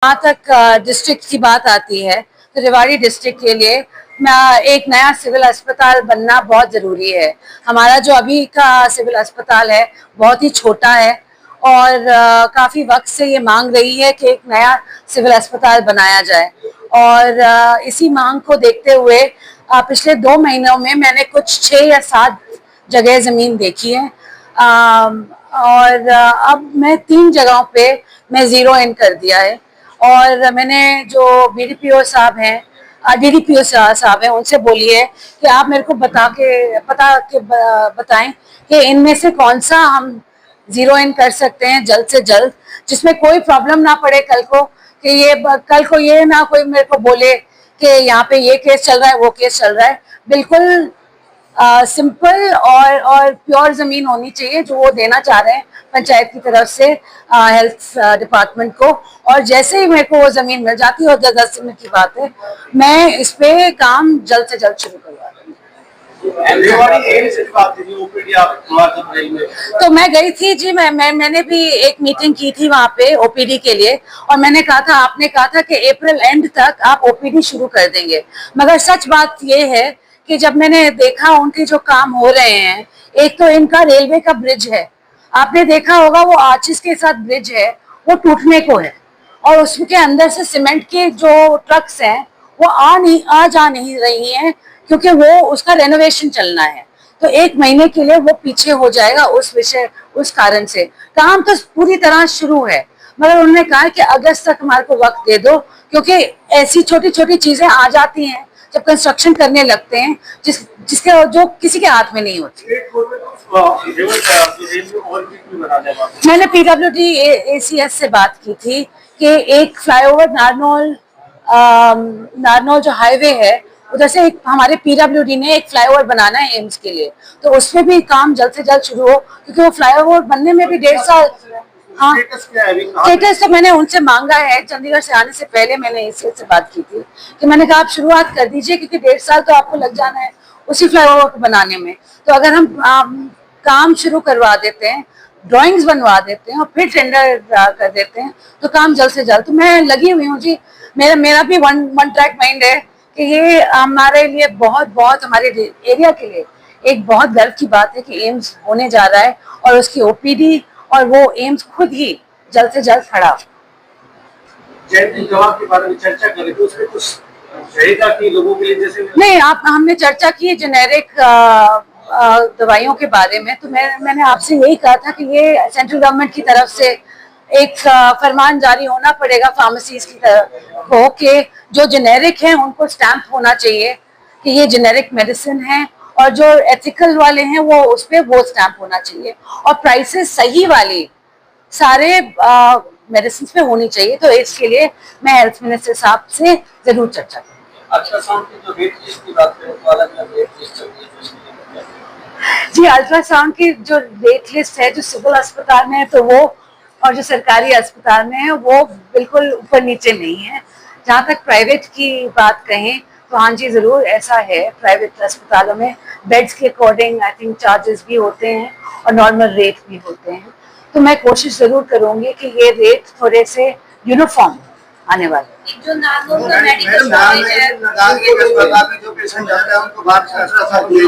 जहाँ तक डिस्ट्रिक्ट की बात आती है तो रेवाड़ी डिस्ट्रिक्ट के लिए एक नया सिविल अस्पताल बनना बहुत ज़रूरी है। हमारा जो अभी का सिविल अस्पताल है बहुत ही छोटा है और काफ़ी वक्त से ये मांग रही है कि एक नया सिविल अस्पताल बनाया जाए और इसी मांग को देखते हुए पिछले 2 महीनों में मैंने कुछ 6 या 7 जगह ज़मीन देखी है और अब मैं 3 जगहों पे मैं ज़ीरो इन कर दिया है और मैंने जो बीडीपीओ साहब हैं डीडीपीओ साहब हैं उनसे बोली है कि आप मेरे को बताएं कि इनमें से कौन सा हम ज़ीरो इन कर सकते हैं जल्द से जल्द, जिसमें कोई प्रॉब्लम ना पड़े कल को कि कल को ये ना कोई मेरे को बोले कि यहाँ पे ये केस चल रहा है वो केस चल रहा है। बिल्कुल सिंपल और प्योर जमीन होनी चाहिए जो वो देना चाह रहे हैं पंचायत की तरफ से हेल्थ डिपार्टमेंट को। और जैसे ही मेरे को वो जमीन मिल जाती है और 10 मिनट की बात है, मैं इस पे काम जल्द से जल्द शुरू करवा दूंगी। तो मैं गई थी जी, मैंने भी एक मीटिंग की थी वहाँ पे ओपीडी के लिए और मैंने कहा था, आपने कहा था कि अप्रैल एंड तक आप ओपीडी शुरू कर देंगे, मगर सच बात ये है कि जब मैंने देखा उनके जो काम हो रहे हैं, एक तो इनका रेलवे का ब्रिज है, आपने देखा होगा वो आर्चिस के साथ ब्रिज है, वो टूटने को है और उसके अंदर से सीमेंट के जो ट्रक्स हैं वो आ जा नहीं रही हैं क्योंकि वो उसका रेनोवेशन चलना है। तो 1 महीने के लिए वो पीछे हो जाएगा उस कारण से। काम तो पूरी तरह शुरू है मगर उन्होंने कहा कि अगस्त तक हमारे को वक्त दे दो, क्योंकि ऐसी छोटी छोटी चीजें आ जाती हैं जब कंस्ट्रक्शन करने लगते हैं जिसके जो किसी के हाथ में नहीं होती। मैंने पीडब्ल्यूडी एसीएस से बात की थी कि एक फ्लाईओवर नारनौल जो हाईवे है उधर से हमारे पीडब्ल्यूडी ने एक फ्लाईओवर बनाना है एम्स के लिए, तो उसमें भी काम जल्द से जल्द शुरू हो क्योंकि वो फ्लाईओवर बनने में भी 1.5 साल। हाँ, स्टेटस तो मैंने उनसे मांगा है, चंडीगढ़ से आने से पहले मैंने एसीएस से बात की थी कि मैंने कहा आप शुरुआत कर दीजिए क्योंकि 1.5 साल तो आपको लग जाना है उसी फ्लाईओवर को बनाने में। तो अगर हम काम शुरू करवा देते हैं, ड्राइंग्स बनवा देते हैं और फिर टेंडर कर देते हैं तो काम जल्द से जल्द। तो मैं लगी हुई हूँ जी, मेरा भी वन ट्रैक माइंड है कि ये हमारे लिए बहुत हमारे एरिया के लिए एक बहुत गर्व की बात है कि एम्स होने जा रहा है और उसकी ओपीडी और वो एम्स खुद ही जल्द से जल्द खड़ा। के बारे में चर्चा करें तो उसमें कुछ रहेगा कि लोगों के लिए जैसे नहीं, हमने चर्चा की जेनेरिक दवाइयों के बारे में, तो मैंने आपसे यही कहा था कि ये सेंट्रल गवर्नमेंट की तरफ से एक फरमान जारी होना पड़ेगा फार्मेसीज की तरफ हो कि जो जेनेरिक हैं उनको स्टैंप होना चाहिए कि ये जेनेरिक मेडिसिन है और जो एथिकल वाले हैं वो उस पर वो स्टैंप होना चाहिए और प्राइसेस सही वाली सारे मेडिसिन पे होनी चाहिए। तो इसके लिए मैं हेल्थ मिनिस्टर साहब से जरूर चर्चा करूँगी। अल्ट्रासाउंड की जो रेट लिस्ट की बात करें तो अलग-अलग रेट लिस्ट चल रही है जी, अल्ट्रासाउंड की जो रेट लिस्ट है जो सिविल अस्पताल में है तो वो और जो सरकारी अस्पताल में है वो बिल्कुल ऊपर नीचे नहीं है। जहाँ तक प्राइवेट की बात कहें तो हाँ जी ज़रूर ऐसा है, प्राइवेट अस्पतालों में बेड्स के अकॉर्डिंग आई थिंक चार्जेस भी होते हैं और नॉर्मल रेट भी होते हैं। तो मैं कोशिश ज़रूर करूँगी कि ये रेट थोड़े से यूनिफॉर्म आने वाले। जो नागौर का मेडिकल कॉलेज है, नागरिक अस्पताल में जो पेशेंट जाते हैं उनको बाहर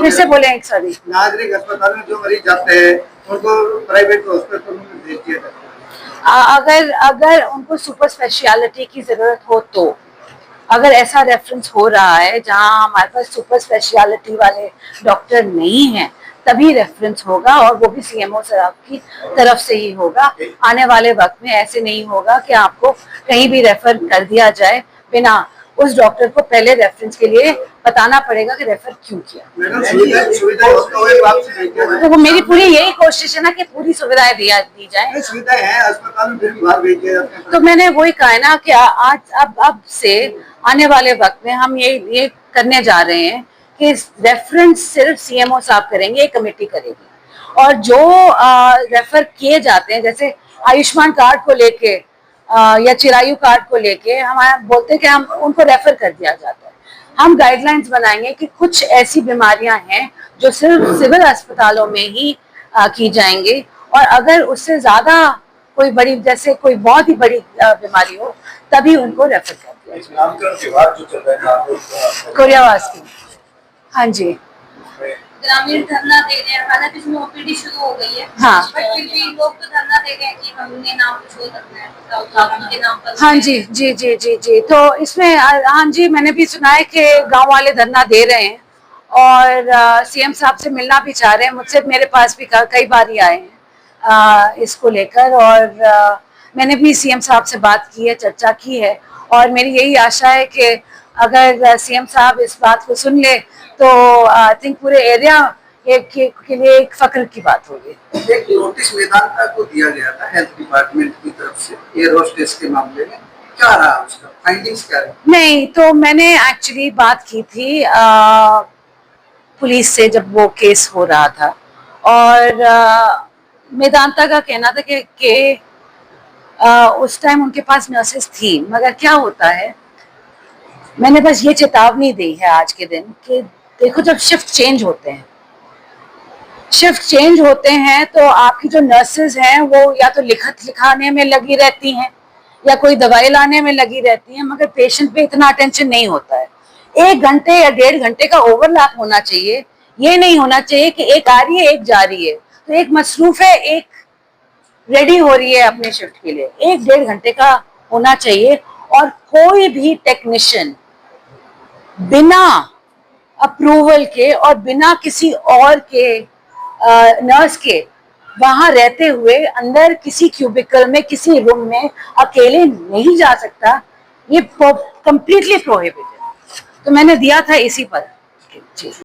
फिर से बोले एक सारी। नागरिक अस्पताल में जो मरीज जाते हैं उनको प्राइवेट हॉस्पिटल में भेज दिया जाता है। अगर उनको सुपर स्पेशलिटी की जरूरत हो तो अगर ऐसा रेफरेंस हो रहा है जहां हमारे पास सुपर स्पेशलिटी वाले डॉक्टर नहीं हैं तभी रेफरेंस होगा और वो भी सीएमओ साहब की तरफ से ही होगा। आने वाले वक्त में ऐसे नहीं होगा कि आपको कहीं भी रेफर कर दिया जाए बिना उस डॉक्टर को पहले रेफरेंस के लिए बताना पड़ेगा कि रेफर क्यों किया। तो वो मेरी पूरी यही कोशिश है ना कि पूरी सुविधाएं दी जाए। सुविधाएं हैं अस्पताल में फिर भी बाहर भेज दिया जाता है। तो मैंने वही कहा ना कि आज अब से आने वाले वक्त में हम ये करने जा रहे हैं कि रेफरेंस सिर्फ सीएमओ साहब करेंगे, एक कमेटी करेगी और जो रेफर किए जाते हैं जैसे आयुष्मान कार्ड को लेके या चिरायु कार्ड को लेके हमारा बोलते हैं कि हम उनको रेफर कर दिया जाता है। हम गाइडलाइंस बनाएंगे कि कुछ ऐसी बीमारियां हैं जो सिर्फ सिविल अस्पतालों में ही की जाएंगी और अगर उससे ज्यादा कोई बड़ी जैसे कोई बहुत ही बड़ी बीमारी हो तभी उनको रेफर कर दिया। इस नामकरण के बाद जो चल रहा है कोरियावास की, हाँ जी, ग्रामीण धरना दे रहे हैं, हालांकि इसमें ओपीडी शुरू हो गई है, हाँ। बट फिर भी लोग तो धरना दे रहे हैं कि हमने नाम कुछ और रखना है, राहुल के नाम पर। हाँ जी जी जी जी जी। तो इसमें हाँ जी, मैंने भी सुना है कि गांव वाले धरना दे रहे हैं और सीएम साहब से मिलना भी चाह रहे हैं। मुझसे मेरे पास भी कई बार ही आए हैं इसको लेकर, और मैंने भी सीएम साहब से बात की है, चर्चा की है, और मेरी यही आशा है कि अगर सीएम साहब इस बात को सुन ले तो आई थिंक पूरे एरिया के लिए एक फख्र की बात होगी। एक नोटिस वेदांता को दिया गया था हेल्थ डिपार्टमेंट की तरफ से एयर होस्टेस के मामले में, क्या रहा उसका फाइंडिंग्स, क्या रही? नहीं, तो मैंने एक्चुअली बात की थी पुलिस से जब वो केस हो रहा था, और वेदांता का कहना था कि उस टाइम उनके पास नर्सेस थी, मगर क्या होता है, मैंने बस ये चेतावनी दी है आज के दिन कि देखो, जब शिफ्ट चेंज होते हैं तो आपकी जो नर्सेज हैं वो या तो लिखाने में लगी रहती हैं या कोई दवाई लाने में लगी रहती हैं, मगर पेशेंट पे इतना अटेंशन नहीं होता है। 1 घंटे या 1.5 घंटे का ओवरलैप होना चाहिए, ये नहीं होना चाहिए कि एक आ रही है एक जा रही है। तो एक मसरूफ है, एक रेडी हो रही है अपने शिफ्ट के लिए, 1-1.5 घंटे का होना चाहिए। और कोई भी टेक्नीशियन बिना अप्रूवल के और बिना किसी और के नर्स के वहां रहते हुए अंदर किसी क्यूबिकल में, किसी रूम में अकेले नहीं जा सकता। ये कंप्लीटली प्रोहिबिटेड। तो मैंने दिया था इसी पर जी।